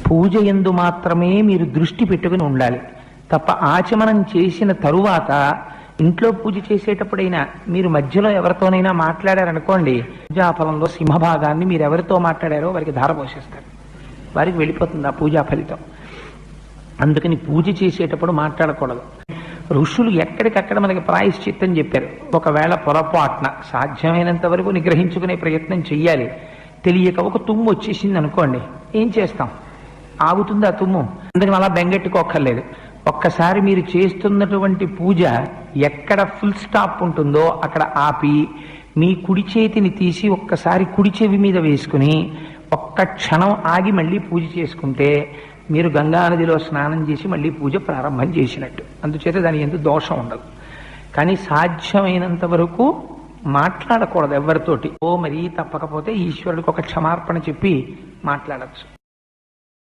పూజ యందు మాత్రమే మీరు దృష్టి పెట్టుకుని ఉండాలి తప్ప ఆచమనం చేసిన తరువాత ఇంట్లో పూజ చేసేటప్పుడైనా మీరు మధ్యలో ఎవరితోనైనా మాట్లాడారనుకోండి, పూజాఫలంలో సింహభాగాన్ని మీరు ఎవరితో మాట్లాడారో వారికి ధార పోసేస్తారు, వారికి వెళ్ళిపోతుంది ఆ పూజా ఫలితం. అందుకని పూజ చేసేటప్పుడు మాట్లాడకూడదు. ఋషులు ఎక్కడికక్కడ మనకి ప్రాయశ్చిత్తం చెప్పారు. ఒకవేళ పొరపాటున సాధ్యమైనంత వరకు నిగ్రహించుకునే ప్రయత్నం చెయ్యాలి. తెలియక ఒక తుమ్ము వచ్చేసింది అనుకోండి, ఏం చేస్తాం? ఆగుతుంది ఆ తుమ్ము. అందుకని అలా బెంగెట్టుకోక్కర్లేదు. ఒక్కసారి మీరు చేస్తున్నటువంటి పూజ ఎక్కడ ఫుల్ స్టాప్ ఉంటుందో అక్కడ ఆపి మీ కుడి చేతిని తీసి ఒక్కసారి కుడి చెవి మీద వేసుకుని ఒక్క క్షణం ఆగి మళ్ళీ పూజ చేసుకుంటే మీరు గంగా నదిలో స్నానం చేసి మళ్ళీ పూజ ప్రారంభం చేసినట్టు. అందుచేత దాని ఎందుకు దోషం ఉండదు. కానీ సాధ్యమైనంత వరకు మాట్లాడకూడదు ఎవరితోటి. మరీ తప్పకపోతే ఈశ్వరుడికి ఒక క్షమార్పణ చెప్పి మాట్లాడచ్చు.